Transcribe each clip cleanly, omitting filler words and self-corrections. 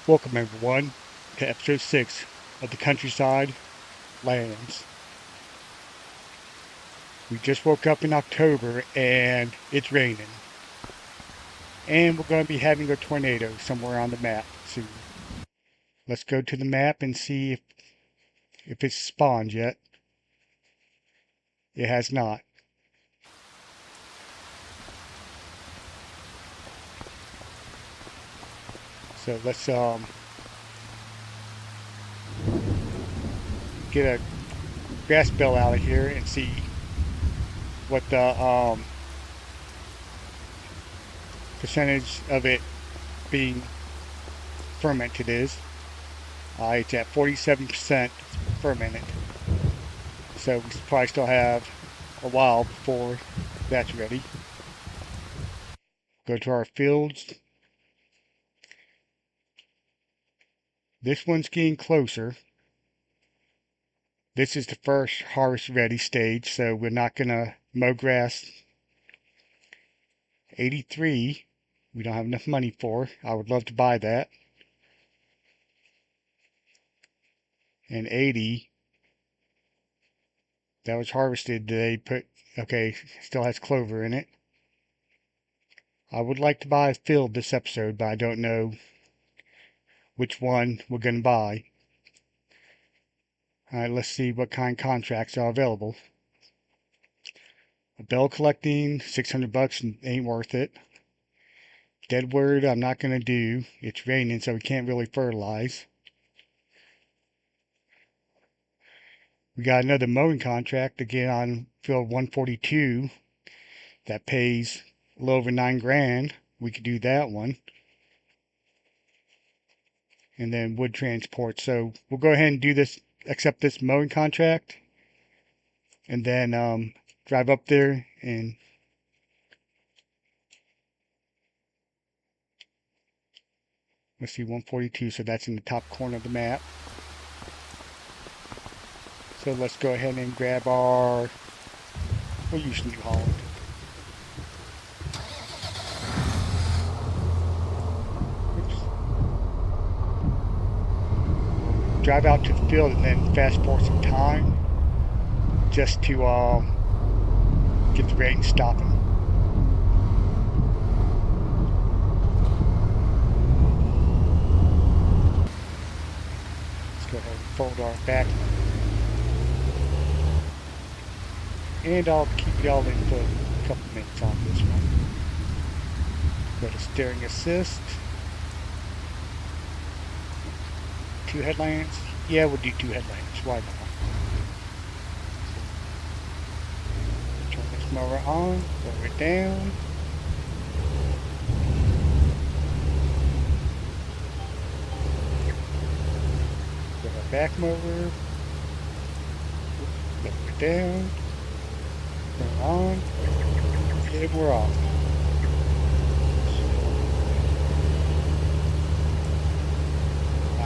Welcome everyone to episode 6 of the Countryside Lands. We just woke up in October and it's raining. And we're going to be having a tornado somewhere on the map soon. Let's go to the map and see if it's spawned yet. It has not. So let's get a grass bell out of here and see what the percentage of it being fermented is. It's at 47% fermented. So we probably still have a while before that's ready. Go to our fields. This one's getting closer. This is the first harvest ready stage, so we're not gonna mow grass. 83, we don't have enough money for. I would love to buy that. And 80, that was harvested. Okay, still has clover in it. I would like to buy a field this episode, but I don't know which one we're gonna buy. Alright, let's see what kind of contracts are available. A bell collecting, 600 bucks ain't worth it. Deadwood, I'm not gonna do. It's raining, so we can't really fertilize. We got another mowing contract again on field 142 that pays a little over 9 grand. We could do that one. And then wood transport. So we'll go ahead and do this, accept this mowing contract, and then drive up there and let's see, 142, so that's in the top corner of the map. So let's go ahead and grab our, we'll use New Holland. Drive out to the field and then fast forward some time just to get the rain stopping. Let's go ahead and fold our back. And I'll keep y'all in for a couple minutes on this one. Go to steering assist. 2 headlands? Yeah, we'll do 2 headlands. Why not? Turn this mower on, lower it down. Put our back mower, lower it down, turn on, and we're off.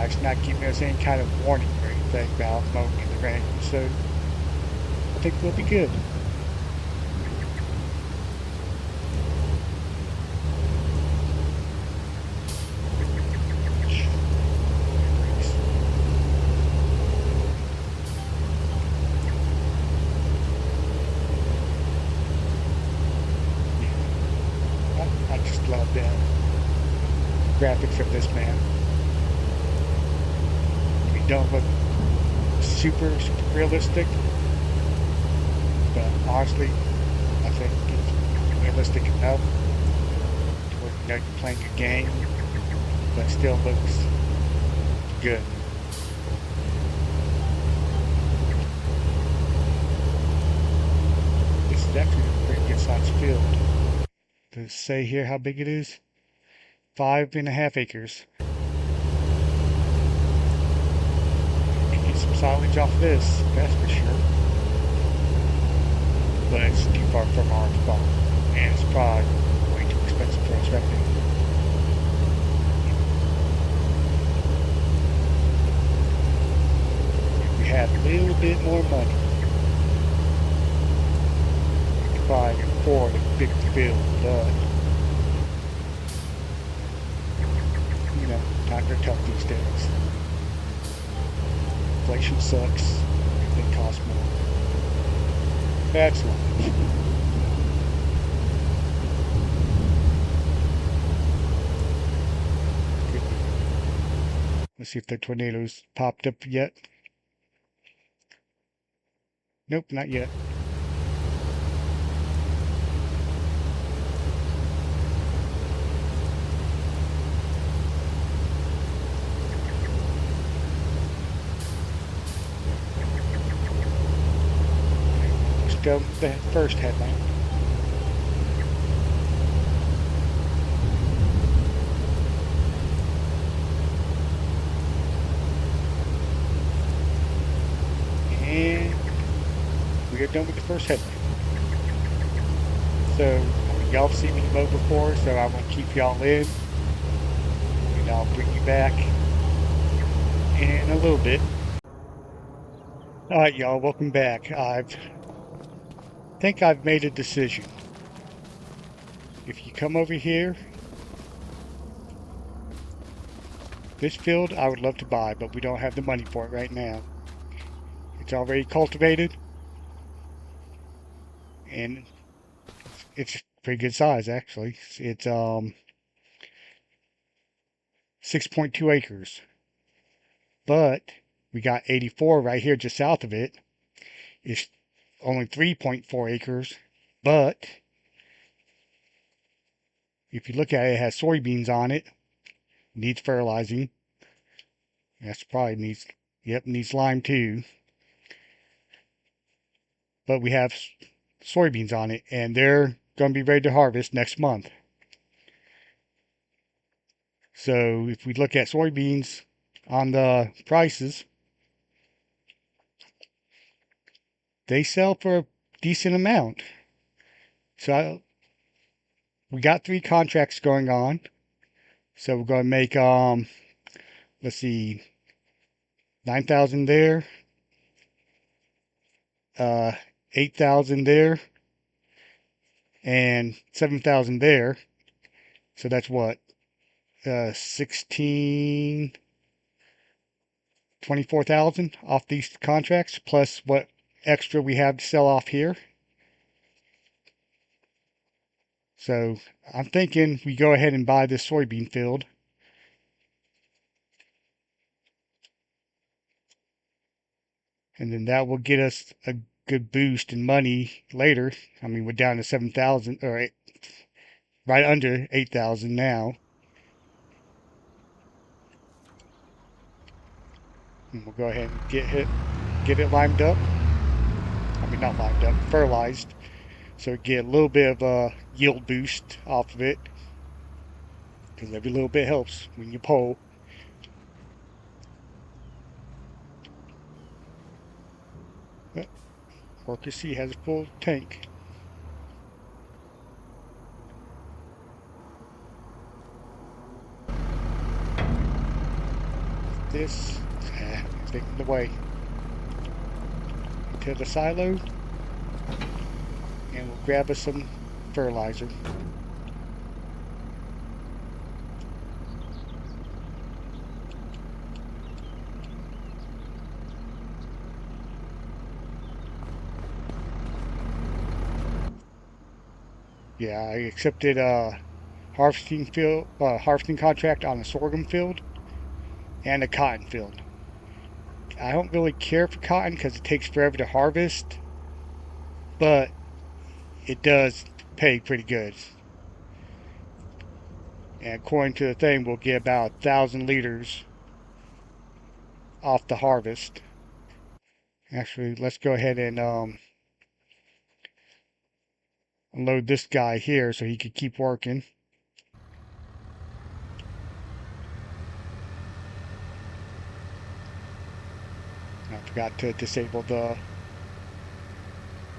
It's not giving us any kind of warning or anything about mowing in the rain, so I think we'll be good. I just love that graphics of this man. Don't look super realistic, but honestly, I think it's realistic enough to where you're playing a game, but still looks good. This is actually a pretty good sized field. Does it say here how big it is? 5.5 acres. Silage off this, that's for sure. But it's too far from our farm, and it's probably way too expensive for us right now. If we had a little bit more money, we could probably afford a bigger field, but you know, Not gonna tough these days. Inflation sucks. Everything costs more. That's life. Good. Let's see if the tornadoes popped up yet. Nope, not yet. Let's go with the first headline. And we are done with the first headline. So, y'all have seen me mow before, so I won't keep y'all in. And I'll bring you back in a little bit. Alright, y'all, welcome back. Think I've made a decision. If you come over here, this field I would love to buy, but we don't have the money for it right now. It's already cultivated, and it's pretty good size actually. It's 6.2 acres. But we got 84 right here just south of it. It's only 3.4 acres, but if you look at it, it has soybeans on it. Needs fertilizing. That's probably needs, yep, needs lime too. But we have soybeans on it, and they're going to be ready to harvest next month. So if we look at soybeans on the prices, they sell for a decent amount. So we got 3 contracts going on. So we're going to make, let's see, 9,000 there, 8,000 there, and 7,000 there. So that's what, 16, 24,000 off these contracts, plus what extra we have to sell off here. So I'm thinking we go ahead and buy this soybean field. And then that will get us a good boost in money later. I mean, we're down to 7,000, or right under 8,000 now. And we'll go ahead and get it limed up. I mean, not limed up, fertilized. So get a little bit of a yield boost off of it. Because every little bit helps when you pull. Worker C has a full tank. This is taking the way to the silo, and we'll grab us some fertilizer. Yeah, I accepted a harvesting contract on a sorghum field and a cotton field. I don't really care for cotton because it takes forever to harvest, but it does pay pretty good. And according to the thing, we'll get about 1,000 liters off the harvest. Actually, let's go ahead and unload this guy here so he could keep working. I forgot to disable the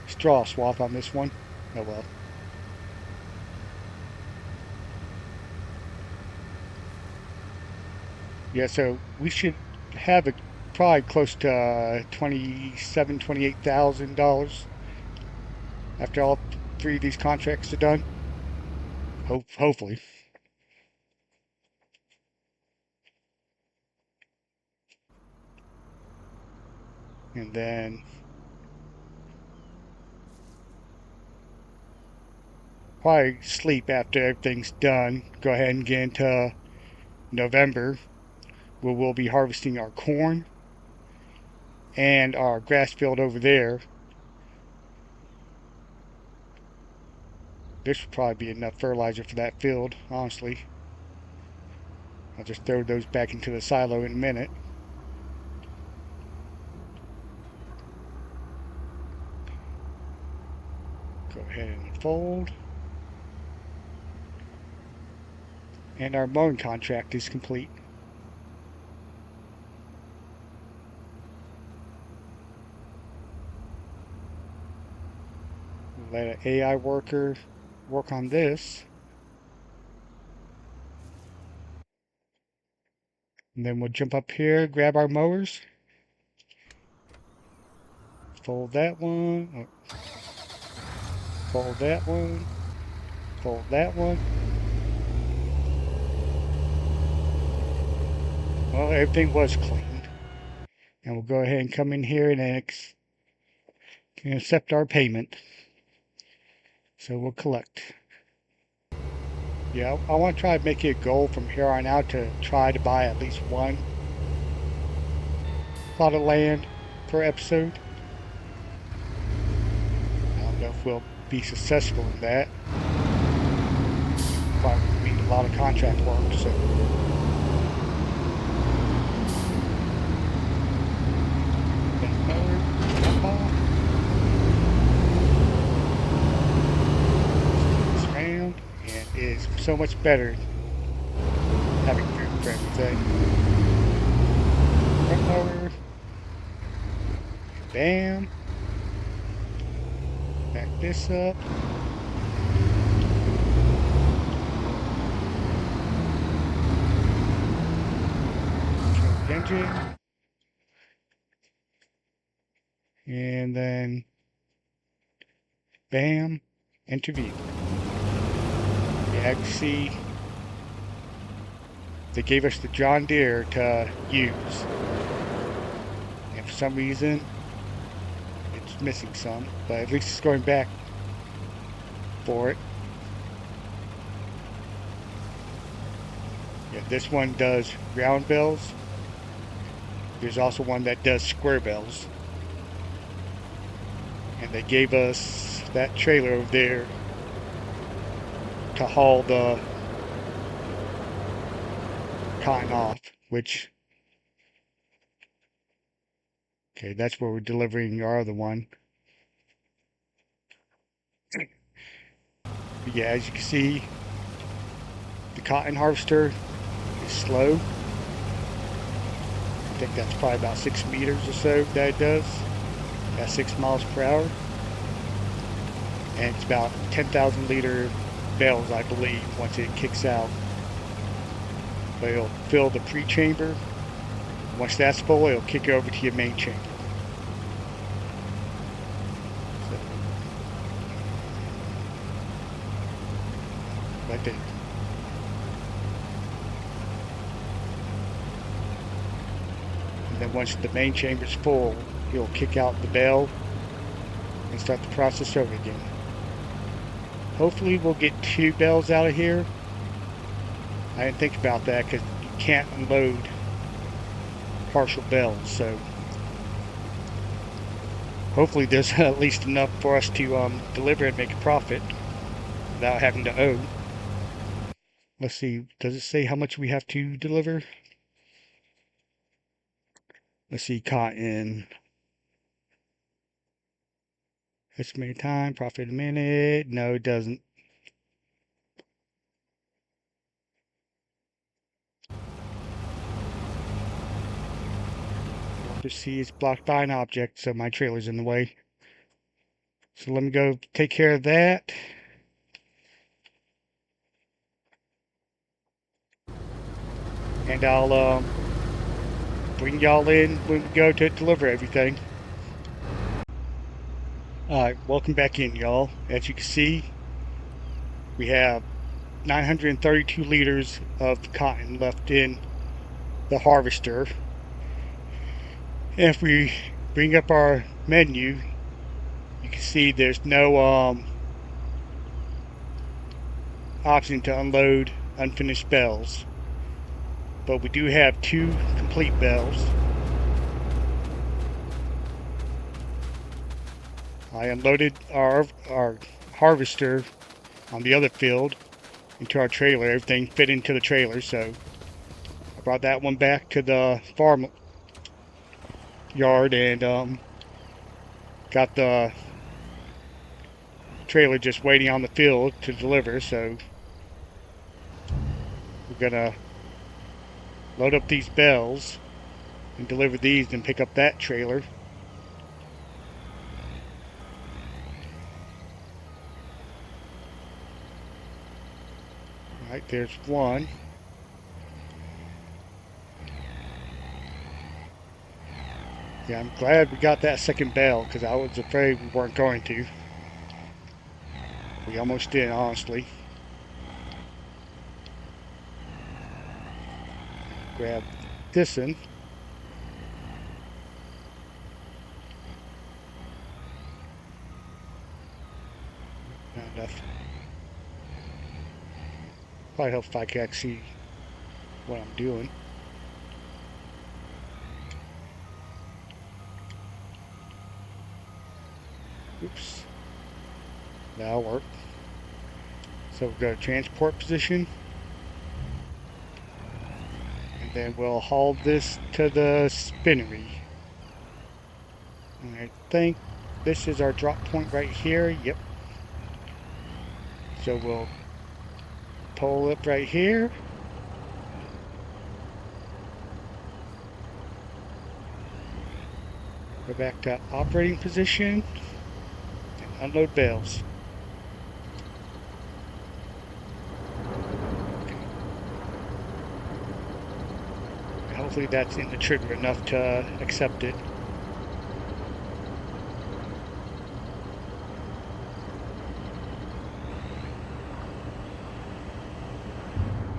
straw swap on this one. Oh well. Yeah, so we should have it probably close to $28,000 after all 3 of these contracts are done. Hopefully. And then probably sleep after everything's done. Go ahead and get into November, where we'll be harvesting our corn and our grass field over there. This would probably be enough fertilizer for that field, honestly. I'll just throw those back into the silo in a minute. Go ahead and fold. And our mowing contract is complete. Let an AI worker work on this. And then we'll jump up here, grab our mowers. Fold that one. Fold that one. Fold that one. Well, everything was cleaned. And we'll go ahead and come in here and accept our payment. So we'll collect. Yeah, I want to try to make it a goal from here on out to try to buy at least one plot of land per episode. I don't know if we'll be successful in that. Probably need a lot of contract work, so. This round, and it is so much better having room for everything. Front mower. Bam. Back this up. Control the engine. And then bam, enter vehicle. Yeah, I can see they gave us the John Deere to use. And for some reason, it's missing some, but at least it's going back for it. Yeah, this one does round bells. There's also one that does square bells. And they gave us that trailer over there to haul the cotton off, which, okay, that's where we're delivering our other one. But yeah, as you can see, the cotton harvester is slow. I think that's probably about 6 meters or so that it does. At 6 miles per hour. And it's about 10,000 liter bales, I believe, once it kicks out. But it'll fill the pre-chamber. Once that's full, it'll kick over to your main chamber. So, like that. And then once the main chamber's full, you'll kick out the bell and start the process over again. Hopefully we'll get 2 bells out of here. I didn't think about that because you can't unload partial bells, so hopefully there's at least enough for us to deliver and make a profit without having to owe. Let's see, does it say how much we have to deliver? Let's see, cotton. Estimated time, profit a minute. No, it doesn't. Just see it's blocked by an object, so my trailer's in the way. So let me go take care of that. And I'll bring y'all in when we go to deliver everything. Alright, welcome back in, y'all. As you can see, we have 932 liters of cotton left in the harvester. And if we bring up our menu, you can see there's no option to unload unfinished bales, but we do have 2 complete bales. I unloaded our harvester on the other field into our trailer. Everything fit into the trailer, so I brought that one back to the farm yard and got the trailer just waiting on the field to deliver. So we're gonna load up these bales and deliver these and pick up that trailer. Alright, there's one. Yeah, I'm glad we got that second bale because I was afraid we weren't going to. We almost did, honestly. Grab this one. Not enough. Probably helps if I can actually see what I'm doing. Oops. That'll work. So we'll go to transport position. And then we'll haul this to the spinnery. And I think this is our drop point right here. Yep. So we'll pull up right here. Go back to operating position and unload bales. Okay. Hopefully that's in the trigger enough to accept it.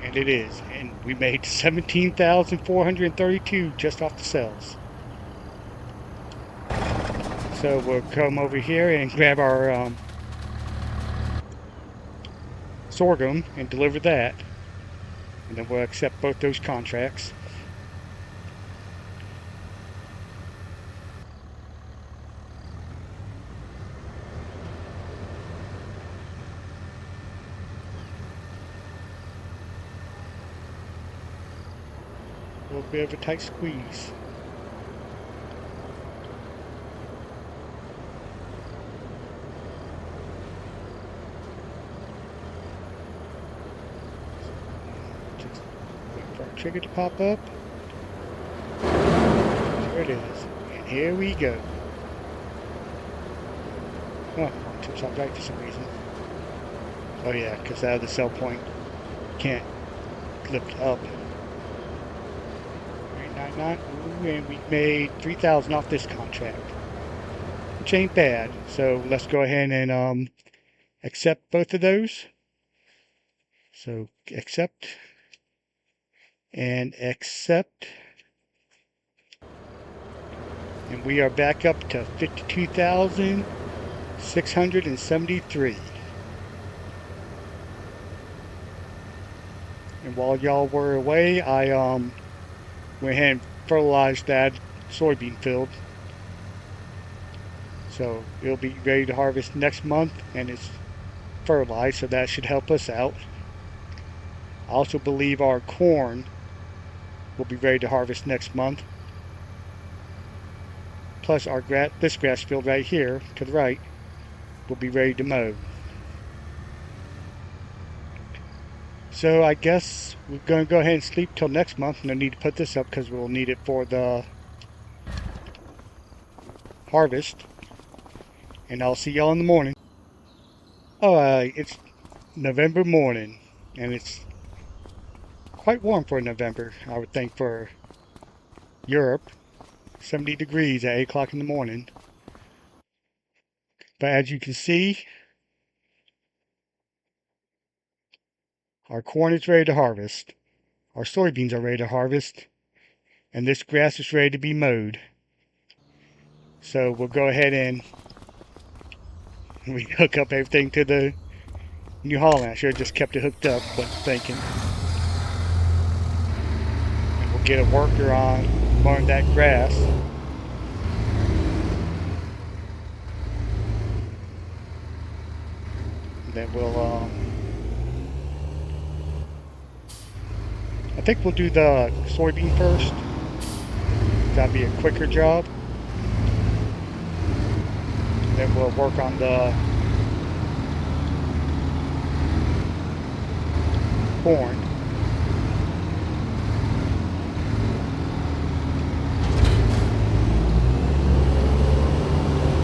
And it is. And we made 17,432 just off the sales. So we'll come over here and grab our sorghum and deliver that. And then we'll accept both those contracts. A little bit of a tight squeeze. Just wait for our trigger to pop up. There it is. And here we go. Oh, it tips out right for some reason. Oh yeah, because out of the sell point, can't lift up. 399. Ooh, and we made 3,000 off this contract, which ain't bad. So let's go ahead and accept both of those. So accept and accept. And we are back up to 52,673. And while y'all were away, I went ahead and fertilized that soybean field. So it'll be ready to harvest next month, and it's fertilized, so that should help us out. I also believe our corn will be ready to harvest next month. Plus our this grass field right here to the right will be ready to mow. So I guess we're going to go ahead and sleep till next month. No need to put this up because we'll need it for the harvest. And I'll see y'all in the morning. It's November morning, and it's quite warm for November, I would think, for Europe. 70 degrees at 8 o'clock in the morning. But as you can see, our corn is ready to harvest. Our soybeans are ready to harvest. And this grass is ready to be mowed. So we'll go ahead and we hook up everything to the New Holland. I should have just kept it hooked up, wasn't thinking. And we'll get a worker on mowing that grass. And then we'll, I think we'll do the soybean first. That'd be a quicker job. Then we'll work on the corn.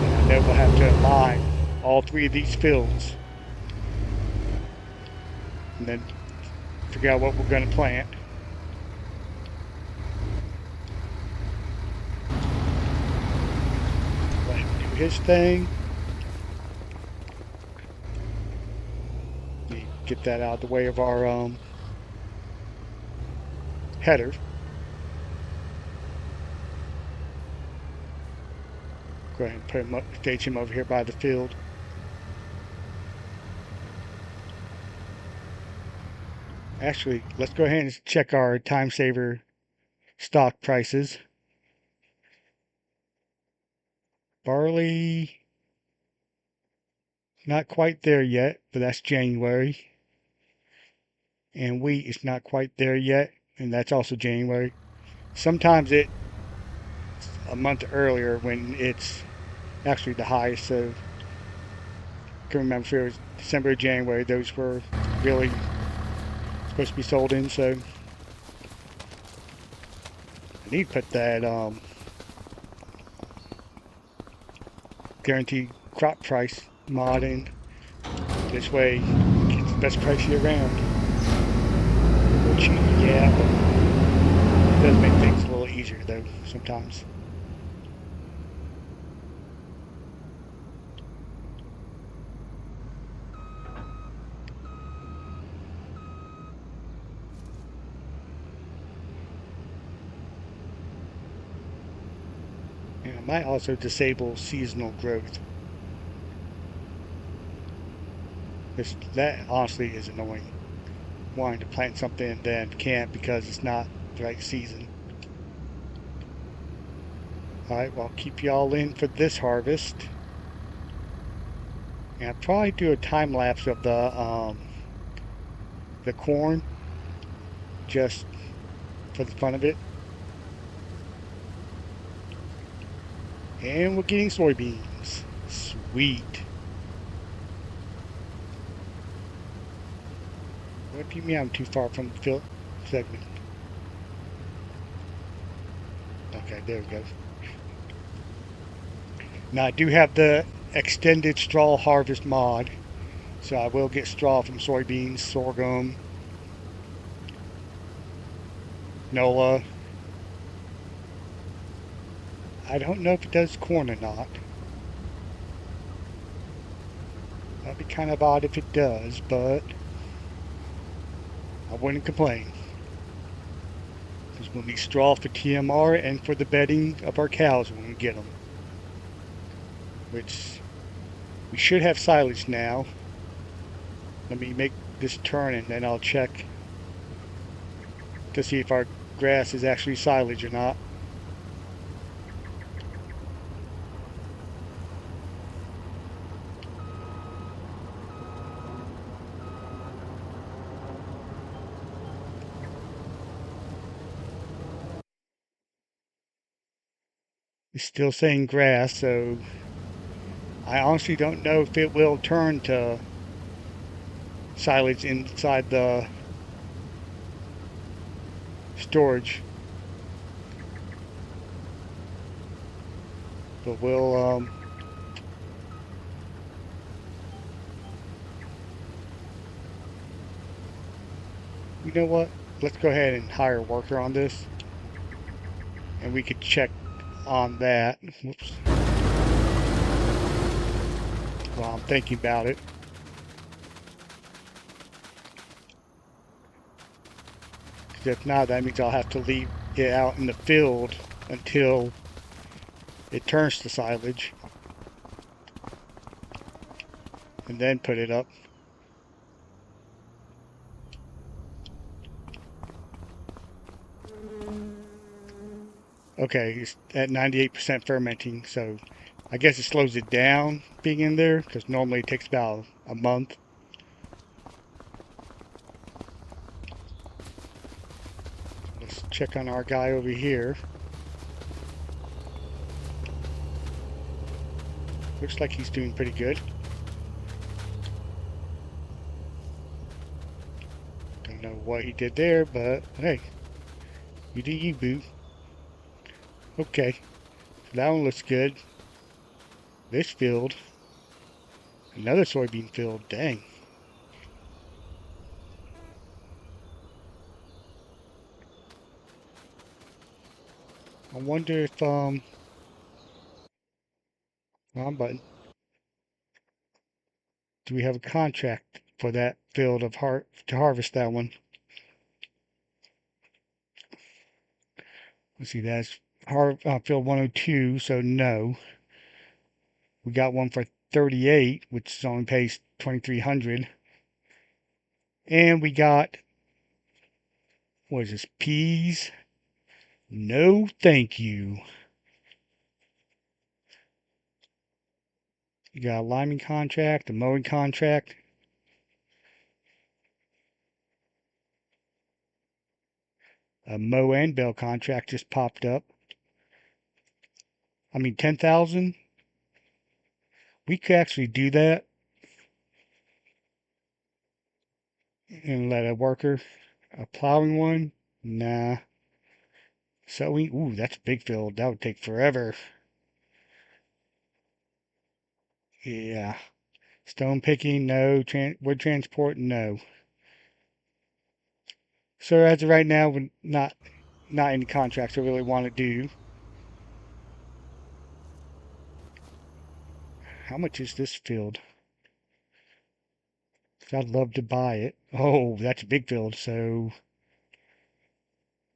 And I know we'll have to line all three of these fields. And then figure out what we're going to plant. Let him do his thing. Get that out of the way of our header. Go ahead and put him up, stage him over here by the field. Actually, let's go ahead and check our time saver stock prices. Barley, not quite there yet, but that's January. And wheat is not quite there yet, and that's also January. Sometimes it's a month earlier when it's actually the highest. So I can remember if it was December or January, those were really supposed to be sold in. So I need to put that guaranteed crop price mod in. This way, gets the best price year round. Which, yeah, but it does make things a little easier though sometimes. And I might also disable seasonal growth. That honestly is annoying. Wanting to plant something and then can't because it's not the right season. Alright, well, I'll keep y'all in for this harvest. And I'll probably do a time lapse of the corn just for the fun of it. And we're getting soybeans. Sweet. What do you mean I'm too far from the field segment? Okay, there we go. Now I do have the extended straw harvest mod, so I will get straw from soybeans, sorghum, NOLA. I don't know if it does corn or not. That'd be kind of odd if it does, but I wouldn't complain. Because we'll need straw for TMR and for the bedding of our cows when we get them. Which we should have silage now. Let me make this turn and then I'll check to see if our grass is actually silage or not. It's still saying grass, so I honestly don't know if it will turn to silage inside the storage. But we'll you know what? Let's go ahead and hire a worker on this. And we could check on that. Whoops. While I'm thinking about it. Because if not, that means I'll have to leave it out in the field until It turns to silage and then put it up. Okay, it's at 98% fermenting, so I guess it slows it down being in there because normally it takes about a month. Let's check on our guy over here. Looks like he's doing pretty good. Don't know what he did there, but hey, you do you, boo. Okay, so that one looks good. This field, another soybean field, dang. I wonder if, wrong button. Do we have a contract for that field of to harvest that one? Let's see, that's field 102, so no. We got one for 38, which only pays 2,300. And we got, what is this, peas? No, thank you. You got a liming contract, a mowing contract. A mow and bale contract just popped up. 10,000. We could actually do that and let a worker, a plowing one. Nah. Sowing, ooh, that's a big field. That would take forever. Yeah. Stone picking, no. Wood transport, no. So as of right now, we're not any contracts I really want to do. How much is this field? I'd love to buy it. Oh, that's a big field. So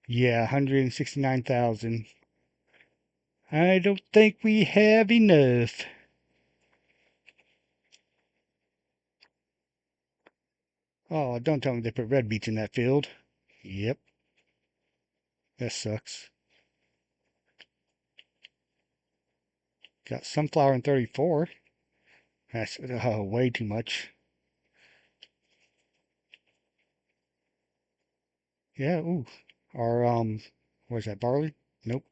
yeah, 169,000. I don't think we have enough. Oh, don't tell me they put red beets in that field. Yep, that sucks. Got sunflower in 34. That's way too much. Yeah, ooh. Our, where's that, barley? Nope.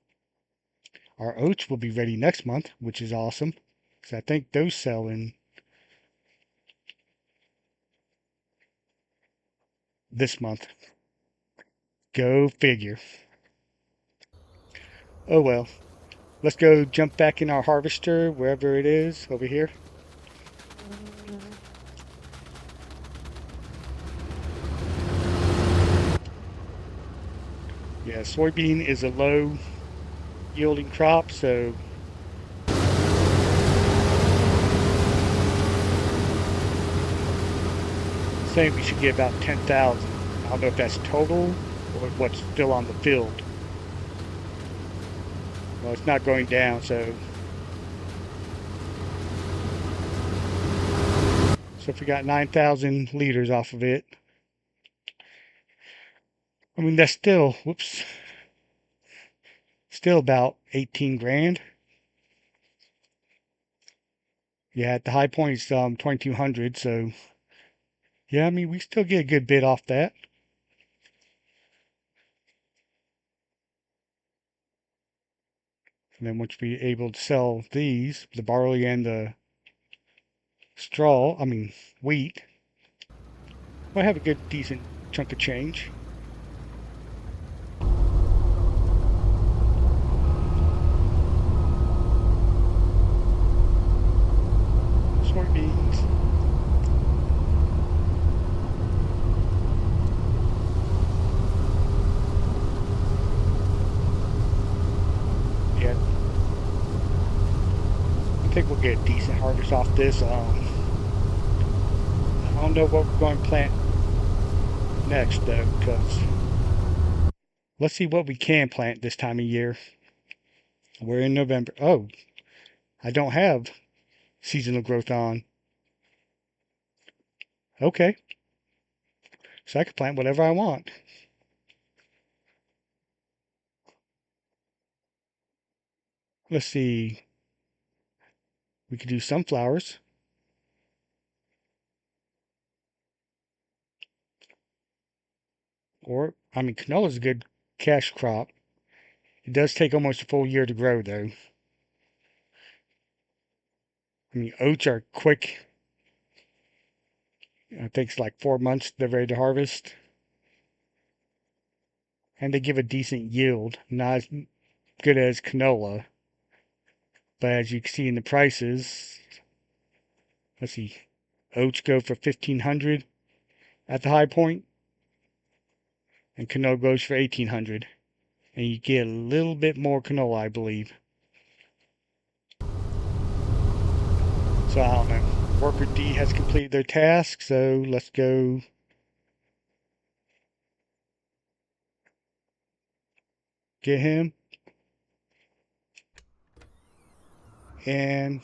Our oats will be ready next month, which is awesome. Because I think those sell in this month. Go figure. Oh well. Let's go jump back in our harvester, wherever it is, over here. Yeah, soybean is a low yielding crop, so saying we should get about 10,000. I don't know if that's total or what's still on the field. Well, it's not going down, so if we got 9,000 liters off of it, that's still, whoops, still about 18 grand. Yeah, at the high point it's 2,200, so yeah, we still get a good bit off that. And then once we're able to sell these, the barley and the wheat, we'll have a good, decent chunk of change. Soybeans. Yeah, I think we'll get a decent harvest off this. I don't know what we're going to plant next though, because let's see what we can plant this time of year. We're in November. Oh, I don't have seasonal growth on. Okay, so I can plant whatever I want. Let's see. We could do sunflowers. Or, I mean, canola is a good cash crop. It does take almost a full year to grow, though. I mean, oats are quick. It takes like 4 months. They're ready to harvest. And they give a decent yield. Not as good as canola. But as you can see in the prices, let's see. Oats go for 1,500 at the high point, and canola goes for 1,800. And you get a little bit more canola, I believe. So I don't know. Worker D has completed their task, so let's go get him. And,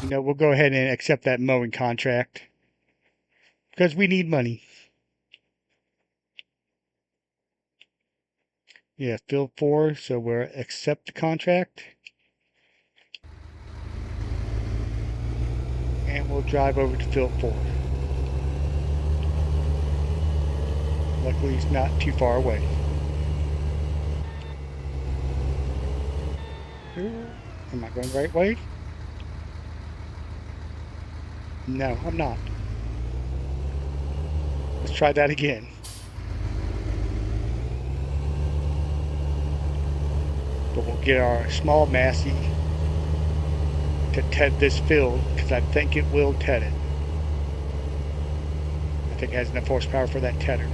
we'll go ahead and accept that mowing contract because we need money. Yeah, field 4, so we'll accept the contract. And we'll drive over to field 4. Luckily, it's not too far away. Am I going the right way? No, I'm not. Let's try that again. But we'll get our small Massey to ted this field because I think it will ted it. I think it has enough horsepower for that tedder.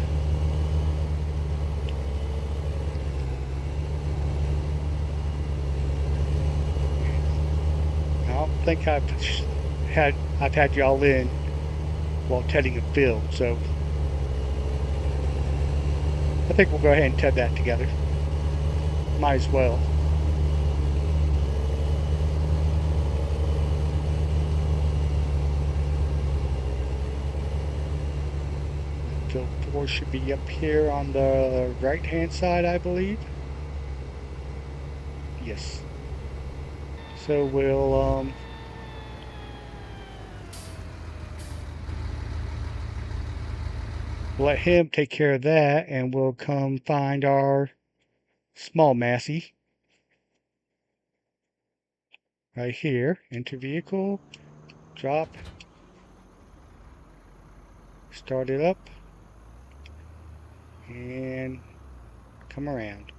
I don't think I've had y'all in while tedding a field, so I think we'll go ahead and ted that together. Might as well. Field 4 should be up here on the right hand side, I believe. Yes. So we'll let him take care of that, and we'll come find our small Massey right here. Enter vehicle, drop, start it up, and come around.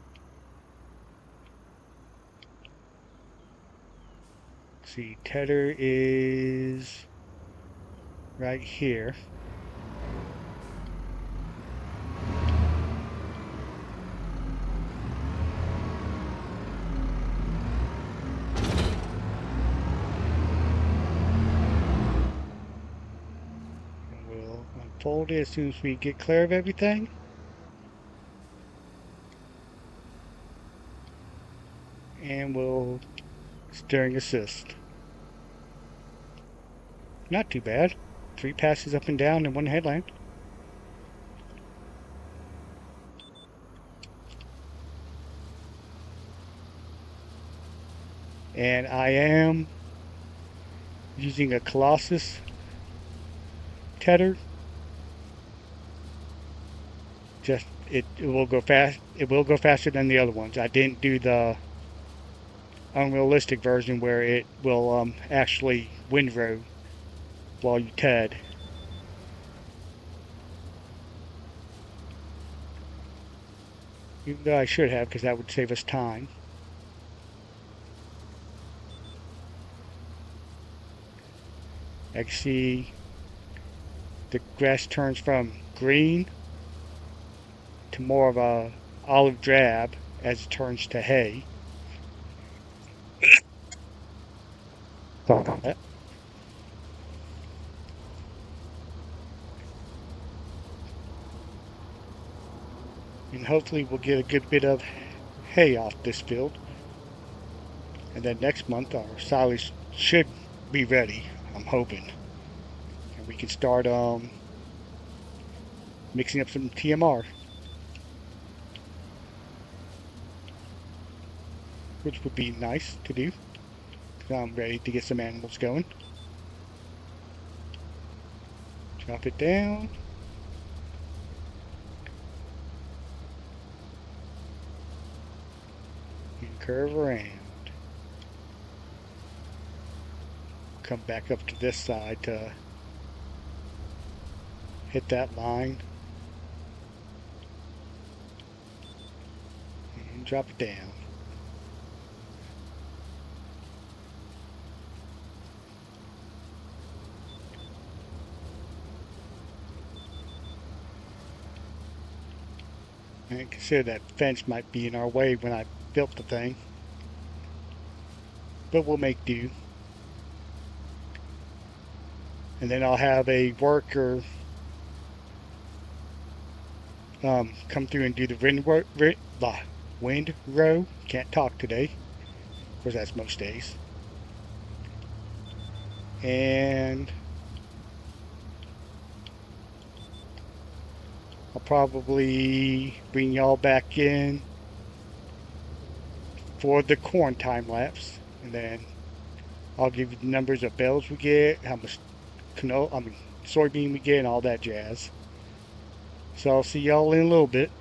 Let's see, tedder is right here. We'll unfold it as soon as we get clear of everything. And we'll steering assist. Not too bad. 3 passes up and down and 1 headland. And I am using a Colossus tedder. Just it will go fast. It will go faster than the other ones. I didn't do the unrealistic version where it will actually windrow while you ted. Even though I should have, because that would save us time. I can see the grass turns from green to more of a olive drab as it turns to hay. Sorry about that. And hopefully we'll get a good bit of hay off this field. And then next month our silage should be ready, I'm hoping. And we can start mixing up some TMR, which would be nice to do. I'm ready to get some animals going. Drop it down. And curve around. Come back up to this side to hit that line. And drop it down. And consider that fence might be in our way when I built the thing. But we'll make do. And then I'll have a worker come through and do the wind row. Can't talk today. Of course, that's most days. And I'll probably bring y'all back in for the corn time lapse, and then I'll give you the numbers of bales we get, how much soybean we get, and all that jazz. So I'll see y'all in a little bit.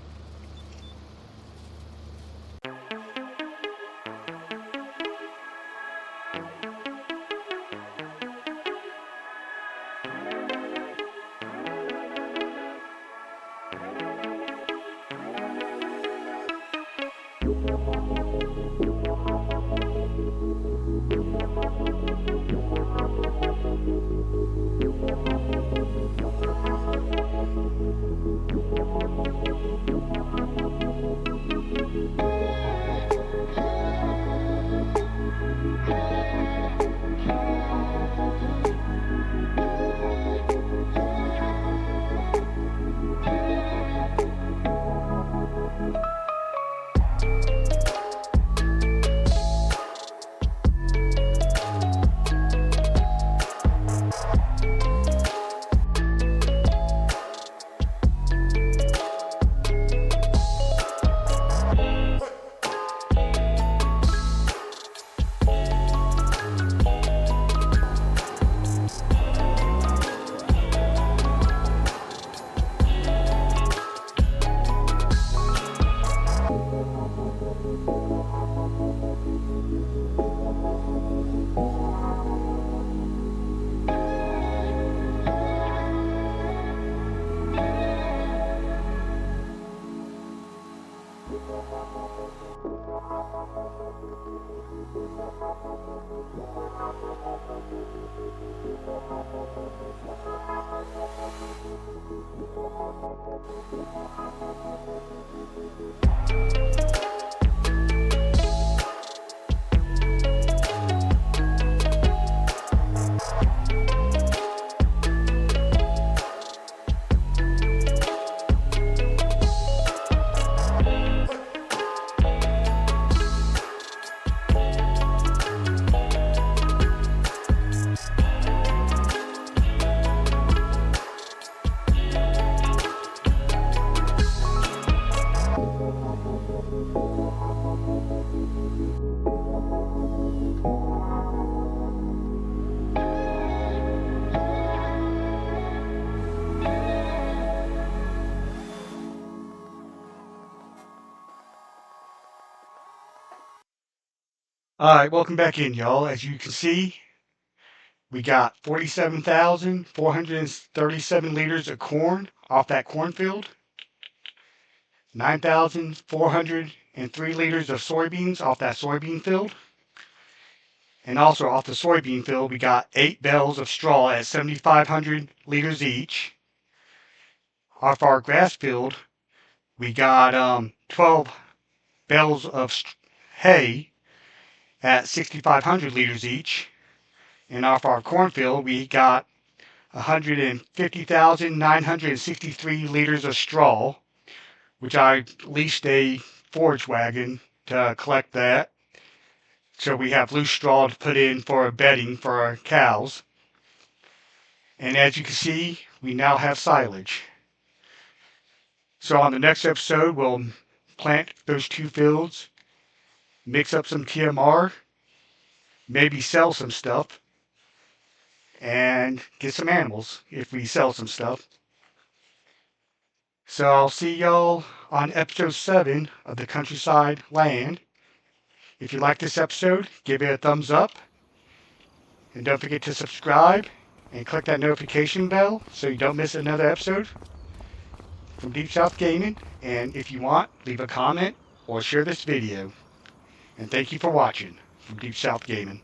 All right, welcome back in, y'all. As you can see, we got 47,437 liters of corn off that cornfield, 9,403 liters of soybeans off that soybean field, and also off the soybean field, we got 8 bales of straw at 7,500 liters each. Off our grass field, we got 12 bales of hay at 6,500 liters each. And off our cornfield, we got 150,963 liters of straw, which I leased a forage wagon to collect that. So we have loose straw to put in for bedding for our cows. And as you can see, we now have silage. So on the next episode, we'll plant those 2 fields, mix up some TMR, maybe sell some stuff, and get some animals if we sell some stuff. So I'll see y'all on episode 7 of the Countryside Land. If you like this episode, give it a thumbs up. And don't forget to subscribe and click that notification bell so you don't miss another episode from Deep South Gaming. And if you want, leave a comment or share this video. And thank you for watching from Deep South Gaming.